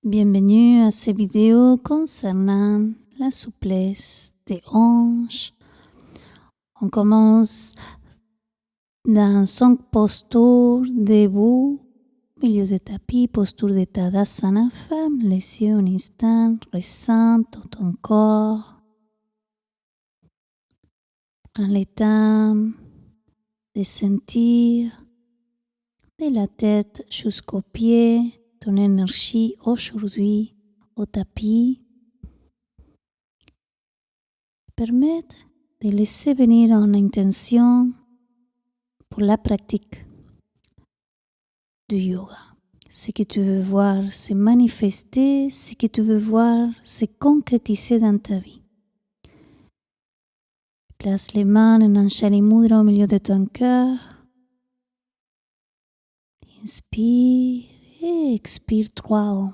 Bienvenue à ces vidéos concernant la souplesse des hanches. On commence dans son posture debout, milieu de tapis, posture de Tadasana. Ferme les yeux un instant, ressens tout ton corps. Prends le temps de sentir de la tête jusqu'aux pieds ton énergie aujourd'hui au tapis. Permettre de laisser venir une intention pour la pratique du yoga. Ce que tu veux voir se manifester, ce que tu veux voir se concrétiser dans ta vie. Place les mains en Anjali Mudra au milieu de ton cœur. Inspire et expire 3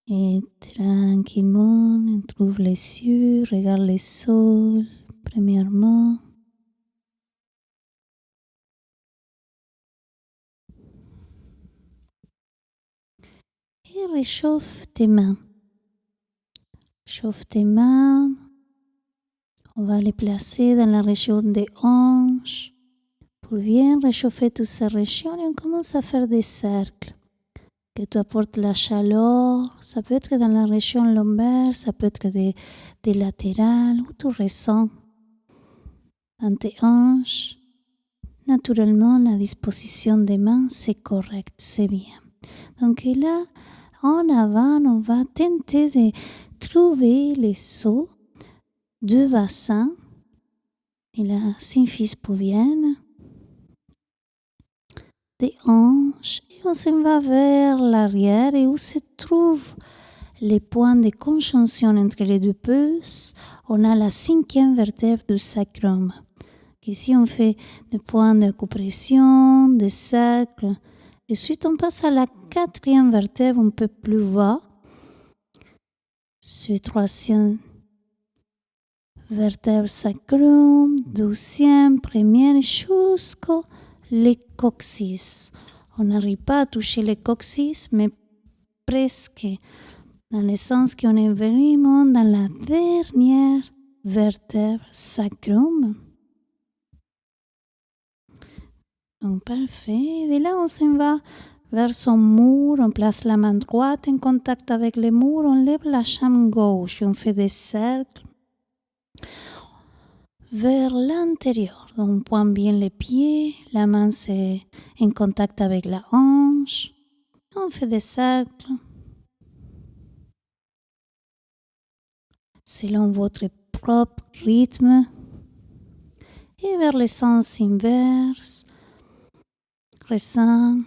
Et tranquillement, on trouve les yeux, regarde le sol, premièrement. Et réchauffe tes mains. Chauffe tes mains. On va les placer dans la région des hanches. Pour bien réchauffer toutes ces régions, et on commence à faire des cercles. Que tu apportes la chaleur, ça peut être dans la région lombaire, ça peut être des latérales, où tu ressens dans tes hanches. Naturellement, la disposition des mains, c'est correct, c'est bien. Donc là, en avant, on va tenter de trouver les os du bassin et la symphyse pubienne, des hanches, et on s'en va vers l'arrière et où se trouvent les points de conjonction entre les deux pouces. On a la 5e vertèbre du sacrum. Ici, on fait des points de compression, des cercles. Et ensuite, on passe à la 4e vertèbre un peu plus bas. Ensuite, 3e vertèbre sacrum, 12e, première, jusqu'au coccyx. On n'arrive pas à toucher le coccyx, mais presque. Dans le sens qu'on est vraiment dans la dernière vertèbre sacrum. Donc, parfait. Et là, on s'en va vers son mur. On place la main droite en contact avec le mur. On lève la jambe gauche. On fait des cercles vers l'intérieur. Donc, on pointe bien les pieds. La main, c'est en contact avec la hanche. On fait des cercles selon votre propre rythme. Et vers le sens inverse. Ressens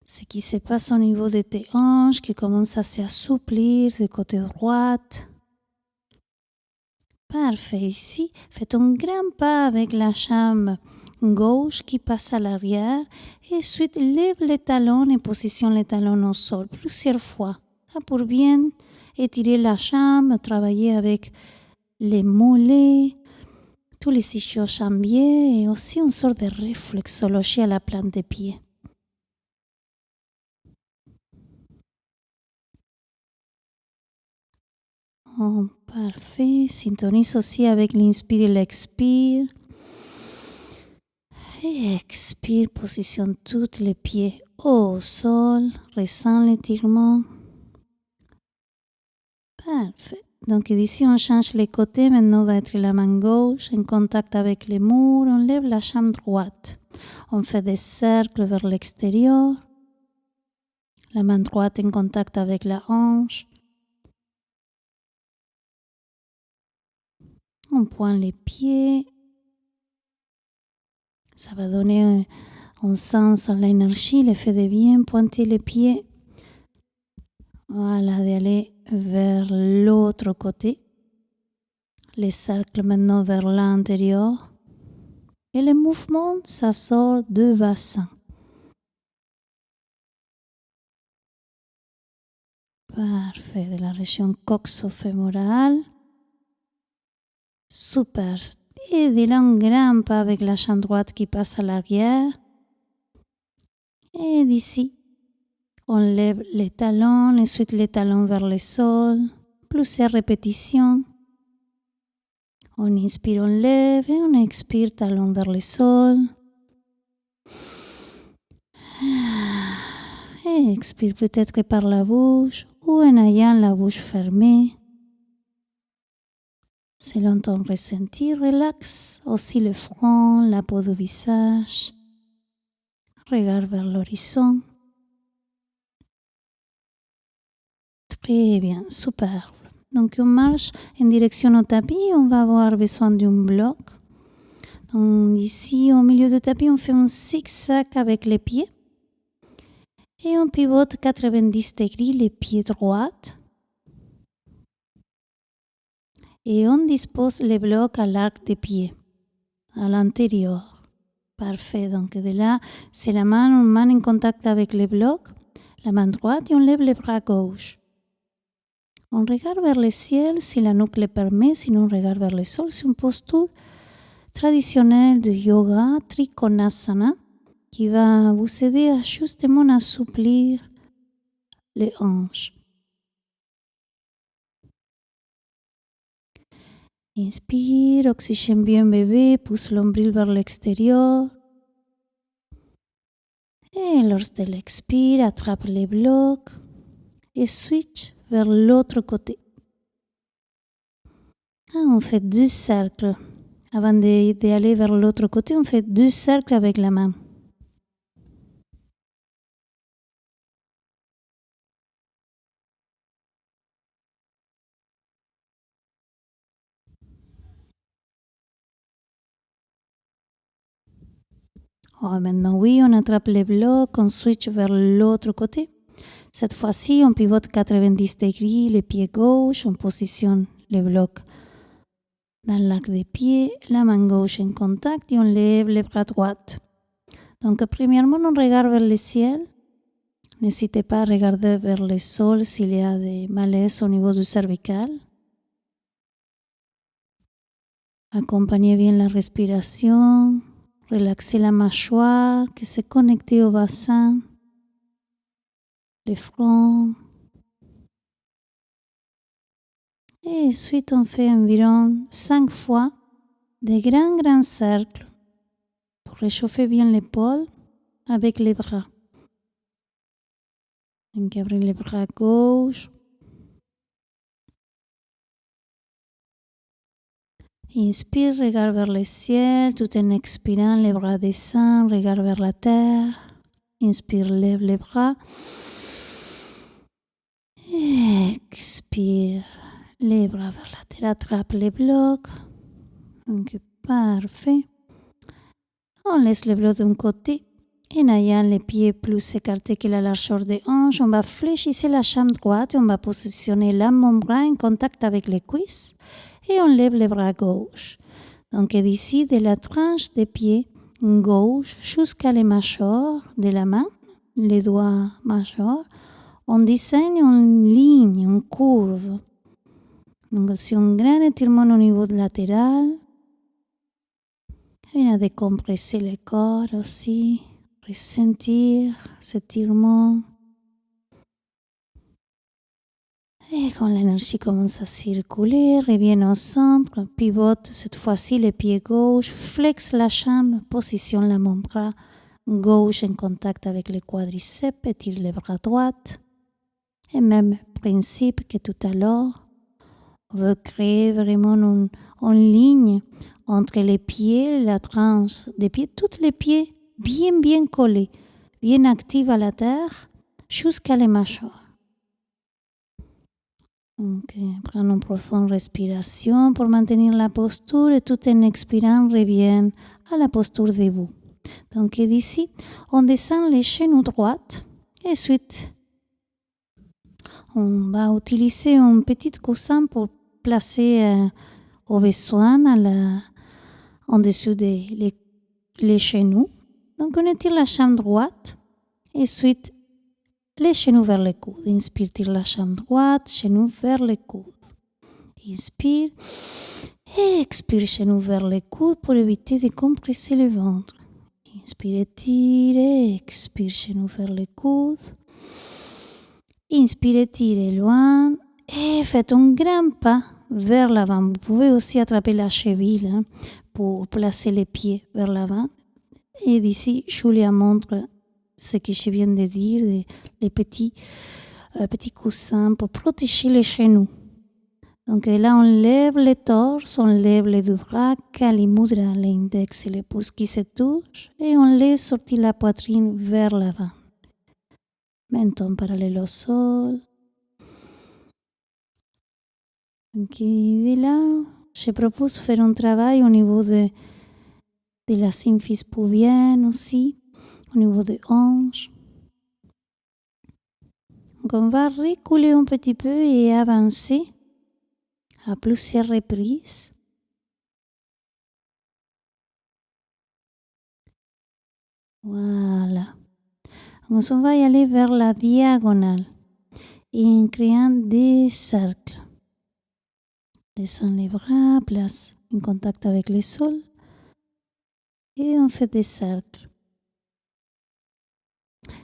ce qui se passe au niveau de tes hanches qui commence à s'assouplir du côté droit. Parfait. Ici, faites un grand pas avec la jambe gauche qui passe à l'arrière et ensuite lève les talons et positionne les talons au sol plusieurs fois. Là, pour bien étirer la jambe, travailler avec les mollets, tous les ischios jambiers et aussi une sorte de réflexologie à la plante des pieds. Oh, parfait. Syntonise aussi avec l'inspire et l'expire. Et expire, positionne tous les pieds au sol. Ressens l'étirement. Parfait. Donc d'ici, on change les côtés. Maintenant, va être la main gauche en contact avec les murs. On lève la jambe droite. On fait des cercles vers l'extérieur. La main droite en contact avec la hanche. On pointe les pieds. Ça va donner un sens à l'énergie, le fait de bien pointer les pieds. Voilà, d'aller vers l'autre côté. Les cercles maintenant vers l'intérieur. Et le mouvement, ça sort du bassin. Parfait, de la région coxo-fémorale. Super. Et de là, on grimpe avec la jambe droite qui passe à l'arrière. Et d'ici, on lève les talons, ensuite les talons vers le sol. Plusieurs répétitions. On inspire, on lève et on expire, talons vers le sol. Et expire peut-être que par la bouche ou en ayant la bouche fermée. Selon ton ressenti, relaxe aussi le front, la peau du visage. Regarde vers l'horizon. Très bien, super. Donc on marche en direction au tapis, on va avoir besoin d'un bloc. Donc ici au milieu du tapis, on fait un zigzag avec les pieds. Et on pivote 90 degrés les pieds droits. Et on dispose les blocs à l'arc des pieds, à l'intérieur. Parfait. Donc de là, c'est la main en contact avec les blocs, la main droite et on lève les bras gauche. On regarde vers le ciel si la nuque le permet, sinon on regarde vers le sol. C'est une posture traditionnelle de yoga, Trikonasana, qui va vous aider à justement assouplir les hanches. Inspire, oxygène bien bébé, pousse l'ombril vers l'extérieur. Et lorsque l'expire, attrape les blocs et switch vers l'autre côté. On fait 2 cercles. Avant d'aller vers l'autre côté, on fait 2 cercles avec la main. Maintenant, oui, on attrape les blocs, on switch vers l'autre côté. Cette fois-ci, on pivote 90 degrés, les pieds gauche, on positionne les blocs dans l'arc des pieds, la main gauche en contact et on lève les bras droits. Donc, premièrement, on regarde vers le ciel. N'hésitez pas à regarder vers le sol s'il y a des malaises au niveau du cervical. Accompagnez bien la respiration. Relaxez la mâchoire qui s'est connectée au bassin, le front. Et ensuite, on fait environ 5 fois des grands cercles pour réchauffer bien l'épaule avec les bras. Donc, ouvrez les bras gauche. Inspire, regarde vers le ciel, tout en expirant, les bras descendent, regarde vers la terre. Inspire, lève les bras. Expire, les bras vers la terre, attrape les blocs. Donc, parfait. On laisse les blocs d'un côté. En ayant les pieds plus écartés que la largeur des hanches, on va fléchir la jambe droite et on va positionner l'avant-bras en contact avec les cuisses et on lève les bras gauche. Donc d'ici, de la tranche des pieds gauche jusqu'à les mâchoires de la main, les doigts majeurs, on dessine une ligne, une courbe. Donc c'est un grand étirement au niveau latéral. On vient de décompresser le corps aussi. Ressentir cet étirement. Et quand l'énergie commence à circuler, revient au centre, pivote cette fois-ci les pieds gauche, flexe la jambe, positionne l'avant-bras gauche en contact avec le quadriceps, étire les bras droits. Et même principe que tout à l'heure, on veut créer vraiment une ligne entre les pieds, la tranche des pieds, tous les pieds bien collés, bien actifs à la terre, jusqu'à les mâchoires. Donc, prenons une profonde respiration pour maintenir la posture et tout en expirant, revient à la posture debout. Donc, d'ici, on descend les genoux droits et ensuite, On va utiliser un petit coussin pour placer au besoin en dessous les genoux. Donc on étire la jambe droite et ensuite les genoux vers les coudes. Inspire, tire la jambe droite, genoux vers les coudes. Inspire, expire, genoux vers les coudes pour éviter de compresser le ventre. Inspire, tire, expire, genoux vers les coudes. Inspire, tire, loin et faites un grand pas vers l'avant. Vous pouvez aussi attraper la cheville pour placer les pieds vers l'avant. Et d'ici, Julia montre ce que je viens de dire, les petits coussins pour protéger les genoux. Donc là, on lève le torse, on lève les deux bras, Kali Mudra, l'index et les pouces qui se touchent, et on laisse sortir la poitrine vers l'avant. Menton parallèle au sol. Donc de là, je propose faire un travail au niveau de la symphyse pubienne aussi, au niveau des hanches. Donc on va reculer un petit peu et avancer à plusieurs reprises. Voilà. Donc on va y aller vers la diagonale et en créant des cercles. Descend les bras, place en contact avec le sol et on fait des cercles.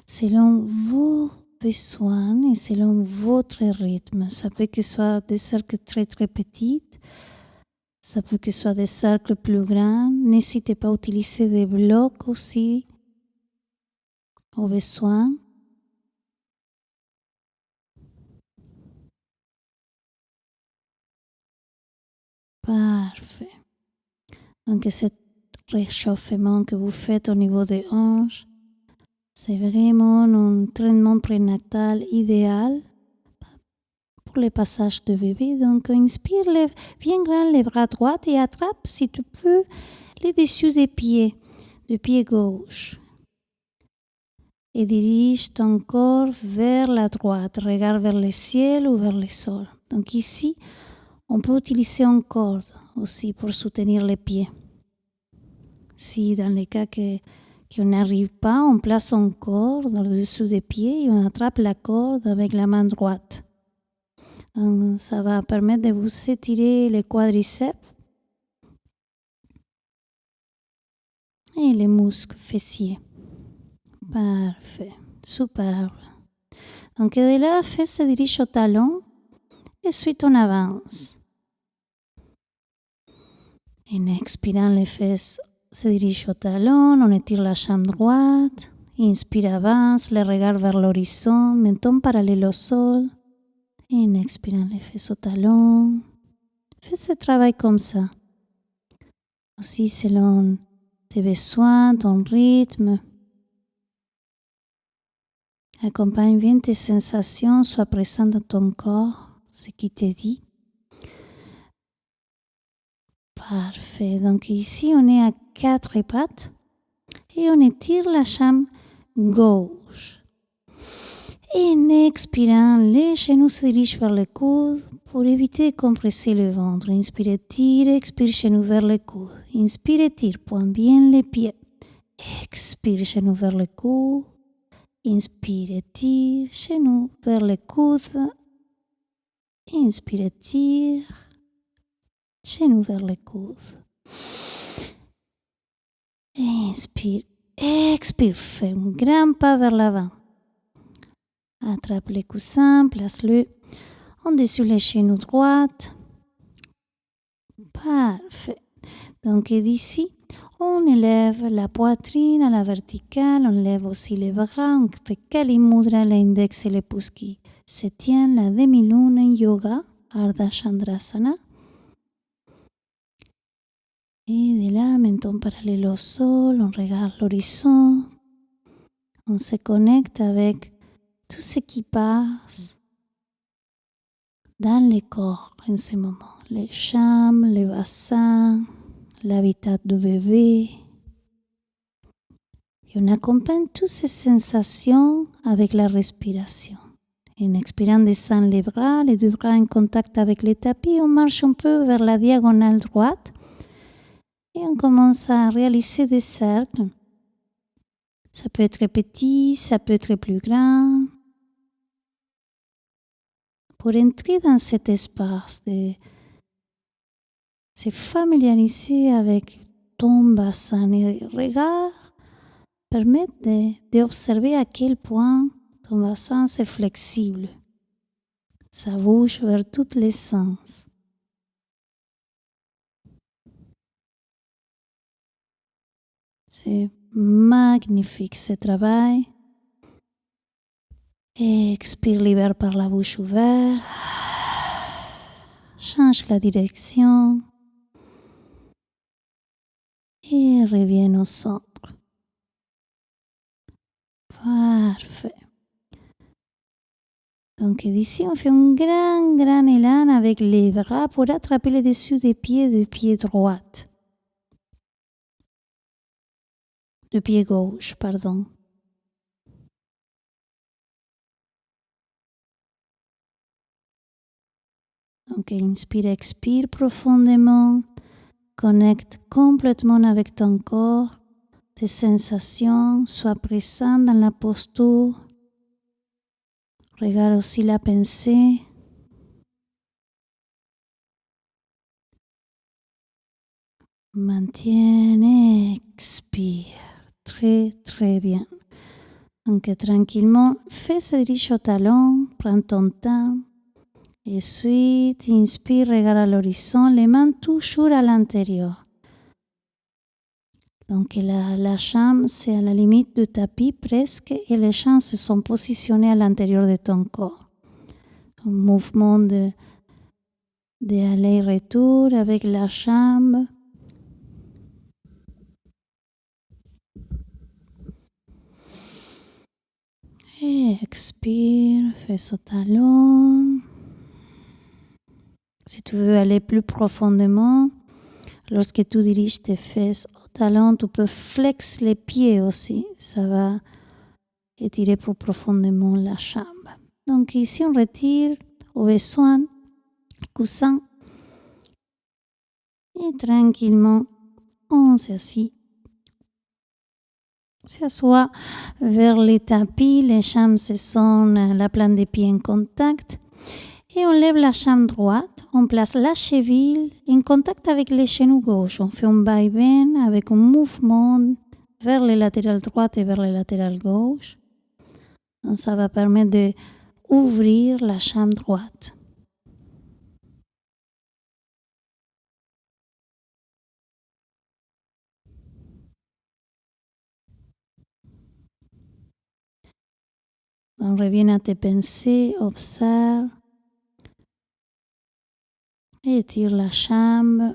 Selon vos besoins et selon votre rythme, ça peut que ce soit des cercles très très petits, ça peut que ce soit des cercles plus grands. N'hésitez pas à utiliser des blocs aussi au besoin. Parfait. Donc ce réchauffement que vous faites au niveau des hanches, c'est vraiment un entraînement prénatal idéal pour le passage de bébé. Donc inspire, lève bien grand les bras droits et attrape si tu peux les dessus des pieds, du pied gauche. Et dirige ton corps vers la droite, regarde vers le ciel ou vers le sol. Donc ici, on peut utiliser une corde aussi pour soutenir les pieds. Si dans les cas qu'on n'arrive pas, on place une corde au-dessus des pieds et on attrape la corde avec la main droite. Donc, ça va permettre de vous étirer les quadriceps et les muscles fessiers. Parfait, superbe. Donc de là, la fesse se dirige au talon et ensuite on avance. En expirant, les fesses se dirigent au talon, on étire la jambe droite, inspire, avance, le regard vers l'horizon, menton parallèle au sol. En expirant, les fesses au talon. Fais ce travail comme ça. Aussi selon tes besoins, ton rythme. Accompagne bien tes sensations, sois présent dans ton corps, ce qui te dit. Parfait. Donc ici, on est à 4 pattes et on étire la jambe gauche. Et en expirant, les genoux se dirigent vers le coude pour éviter de compresser le ventre. Inspire, tire, expire, genoux vers le coude. Inspire, tire, pointe bien les pieds. Expire, genoux vers le coude. Inspire, tire, genoux vers le coude. Inspire, tire, genoux vers le coude. Inspire, expire, fais un grand pas vers l'avant. Attrape le coussin, place-le en dessous les genoux droits. Parfait. Donc d'ici, on élève la poitrine à la verticale, on lève aussi les bras, on fait Kali Mudra, l'index et les pouces qui se tiennent, la demi-lune en yoga, Ardha Chandrasana. Et de là, menton parallèle au sol, on regarde l'horizon, on se connecte avec tout ce qui passe dans le corps en ce moment. Les jambes, les bassins, l'habitat du bébé. Et on accompagne toutes ces sensations avec la respiration. En expirant, descend les deux bras en contact avec les tapis. On marche un peu vers la diagonale droite et on commence à réaliser des cercles. Ça peut être petit, ça peut être plus grand. Pour entrer dans cet espace, de se familiariser avec ton bassin et regard permettent d'observer à quel point ton bassin c'est flexible. Ça bouge vers tous les sens. C'est magnifique ce travail. Et expire, libère par la bouche ouverte. Change la direction. Et reviens au centre. Parfait. Donc d'ici, on fait un grand élan avec les bras pour attraper le dessus des pieds du pied droit. Du pied gauche, pardon. Donc inspire, expire profondément. Connecte complètement avec ton corps, tes sensations, sois présent dans la posture. Regarde aussi la pensée. Maintiens et expire. Très bien. Donc tranquillement, fais ce dirige au talon, prends ton temps. Et ensuite, inspire, regarde à l'horizon, les mains toujours à l'intérieur. Donc la jambe, c'est à la limite du tapis presque et les jambes se sont positionnées à l'intérieur de ton corps. Un mouvement d'aller-retour avec la jambe. Et expire, fais au talon. Si tu veux aller plus profondément, lorsque tu diriges tes fesses au talon, tu peux flexer les pieds aussi. Ça va étirer plus profondément la jambe. Donc ici, on retire au besoin coussin et tranquillement, on s'assit. S'assoit vers les tapis, les jambes se sont la plante des pieds en contact. Et on lève la jambe droite, on place la cheville en contact avec les genoux gauche. On fait un va-et-vient avec un mouvement vers le latéral droit et vers le latéral gauche. Donc ça va permettre d'ouvrir la jambe droite. On revient à tes pensées, observe. Étire la jambe.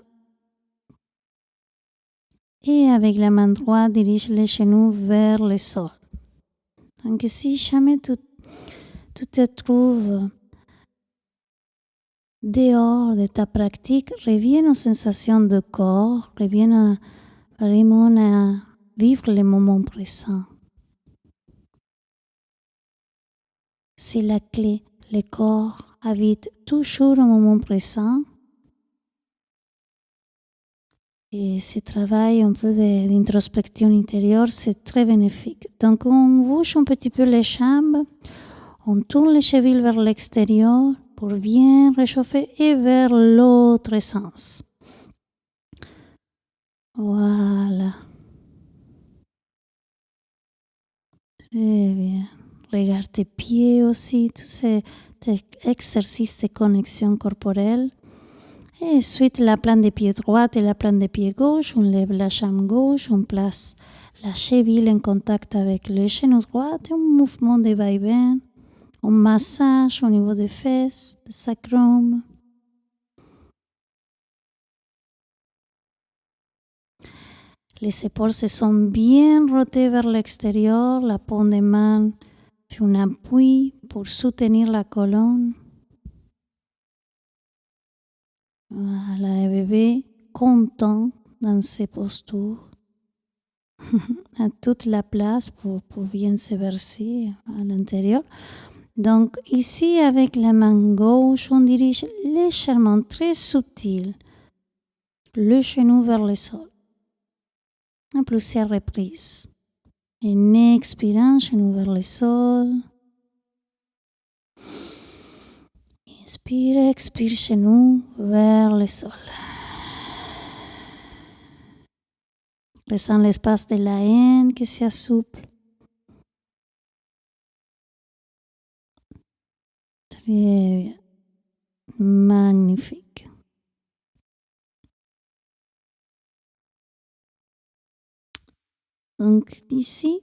Et avec la main droite, dirige les genoux vers le sol. Donc si jamais tu te trouves dehors de ta pratique, reviens aux sensations de corps, reviens vraiment à vivre le moment présent. C'est la clé. Le corps habite toujours au moment présent. Et ce travail un peu d'introspection intérieure, c'est très bénéfique. Donc on bouge un petit peu les jambes, on tourne les chevilles vers l'extérieur pour bien réchauffer et vers l'autre sens. Voilà. Très bien. Regarde tes pieds aussi, tous ces exercices de connexion corporelle. Et ensuite, la plante des pieds droits et la plante des pieds gauche. On lève la jambe gauche, on place la cheville en contact avec le genou droit et un mouvement de va-et-vient. Un massage au niveau des fesses, du sacrum. Les épaules se sont bien rotées vers l'extérieur. La paume des mains fait un appui pour soutenir la colonne. Voilà, le bébé content dans ses postures. A toute la place pour bien se verser à l'intérieur. Donc ici, avec la main gauche, on dirige légèrement, très subtil, le genou vers le sol. À plusieurs reprises. En expirant, genou vers le sol. Inspire, expire, genou vers le sol. Ressens l'espace de la haine qui s'assouple. Très bien. Magnifique. Donc d'ici,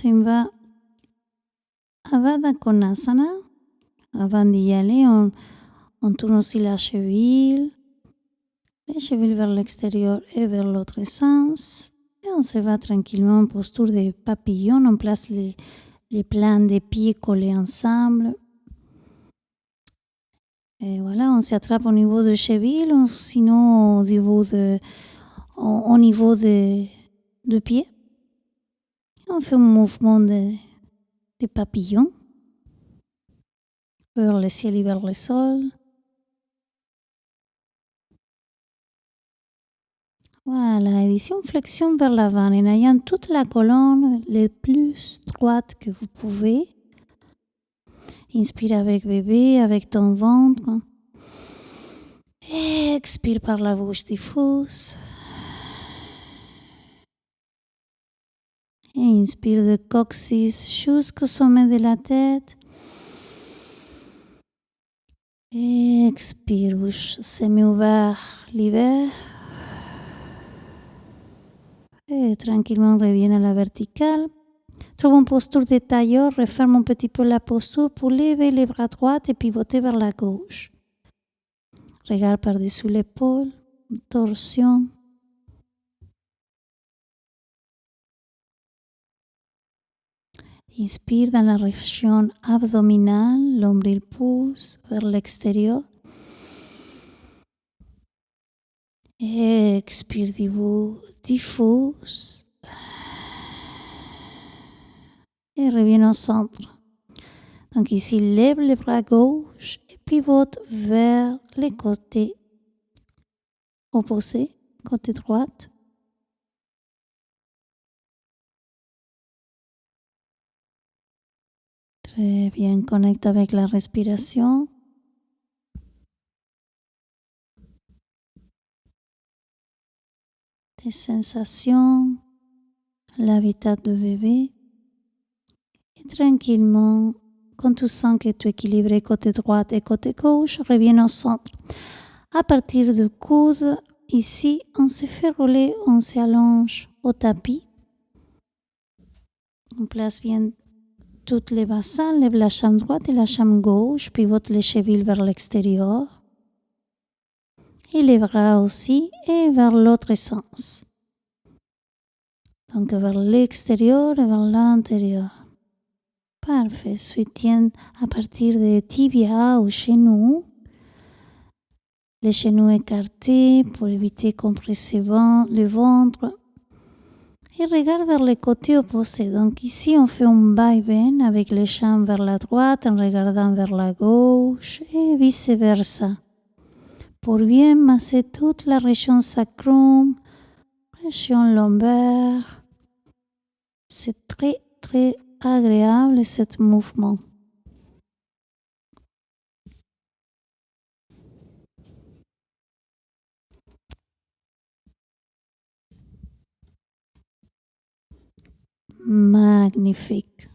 on va à Baddha Konasana. Avant d'y aller, on tourne aussi la cheville. Les chevilles vers l'extérieur et vers l'autre sens. Et on se va tranquillement en posture de papillon. On place les plans des pieds collés ensemble. Et voilà, on s'attrape au niveau de cheville, ou sinon au niveau de pied. On fait un mouvement de papillon vers le ciel et vers le sol. Voilà, et ici on flexion vers l'avant en ayant toute la colonne le plus droite que vous pouvez. Inspire avec bébé, avec ton ventre. Expire par la bouche diffuse. Et inspire de coccyx jusqu'au sommet de la tête. Expire, bouche semi-ouverte, libère. Et tranquillement, reviens à la verticale. Trouve une posture de tailleur, referme un petit peu la posture pour lever les bras droits et pivoter vers la gauche. Regarde par-dessus l'épaule, torsion. Inspire dans la région abdominale, l'ombril pousse vers l'extérieur. Expire, diffuse. Et reviens au centre. Donc ici, lève les bras gauche et pivote vers les côtés opposés, côté droite. Très bien, connecte avec la respiration. Tes sensations, l'habitat de bébé. Et tranquillement, quand tu sens que tu es équilibré côté droit et côté gauche, reviens au centre. À partir du coude, ici, on se fait rouler, on s'allonge au tapis. On place bien toutes les bassins, lève la jambe droite et la jambe gauche, pivote les chevilles vers l'extérieur. Et les bras aussi, et vers l'autre sens. Donc vers l'extérieur et vers l'intérieur. Parfait. Soutiens à partir des tibias ou genoux. Les genoux écartés pour éviter compresser le ventre. Et regarde vers les côtés opposés. Donc ici, on fait un va-et-vient avec les jambes vers la droite en regardant vers la gauche et vice-versa. Pour bien masser toute la région sacrum, région lombaire. C'est très, très agréable ce mouvement. Magnifique.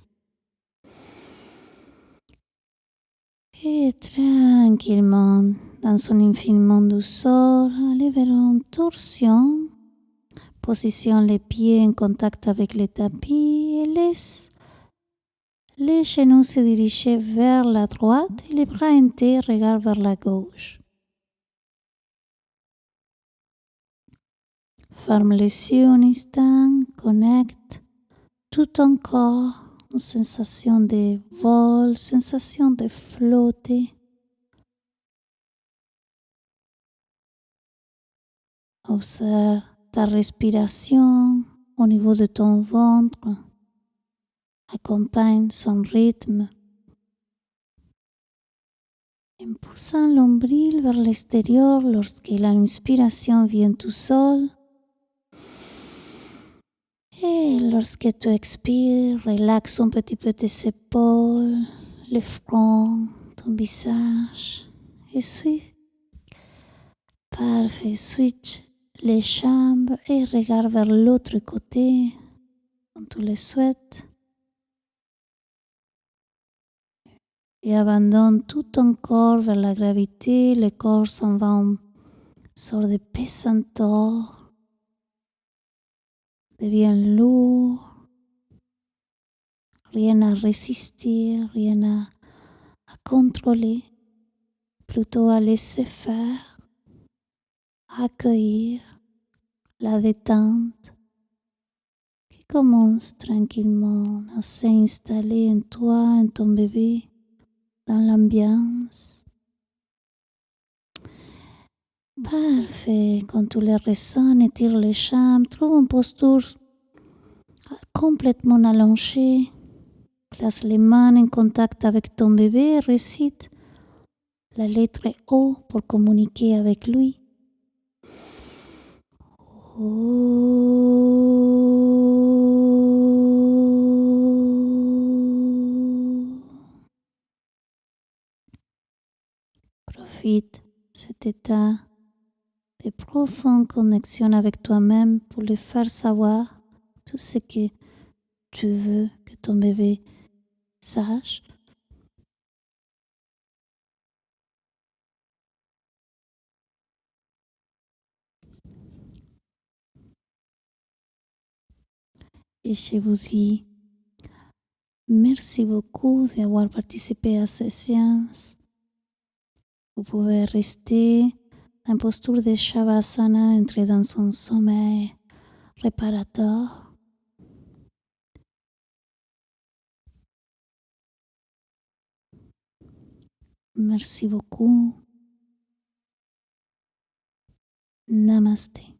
Et tranquillement, dans son infiniment douceur, allez vers une torsion. Positionne les pieds en contact avec le tapis et laisse les genoux se diriger vers la droite et les bras entiers regardent vers la gauche. Ferme les yeux un instant, connecte tout ton corps. Une sensation de vol, sensation de flotter. Observe ta respiration au niveau de ton ventre. Accompagne son rythme en poussant l'ombril vers l'extérieur lorsque l'inspiration vient tout seul. Et lorsque tu expires, relaxe un petit peu tes épaules, le front, ton visage. Et parfait, switch les jambes et regarde vers l'autre côté, quand tu le souhaites. Et abandonne tout ton corps vers la gravité. Le corps s'en va en sorte de pesanteur, devient lourd. Rien à résister, rien à contrôler, plutôt à laisser faire, à accueillir la détente qui commence tranquillement à s'installer en toi, en ton bébé, dans l'ambiance. Parfait, quand tu le ressens, étire les jambes, trouve une posture complètement allongée. Place les mains en contact avec ton bébé et récite la lettre O pour communiquer avec lui. Profite de cet état de profonde connexion avec toi-même pour lui faire savoir tout ce que tu veux que ton bébé sache. Et je vous dis merci beaucoup d'avoir participé à cette séance. Vous pouvez rester en posture de Shavasana, entrer dans son sommeil réparateur. Merci beaucoup. Namaste.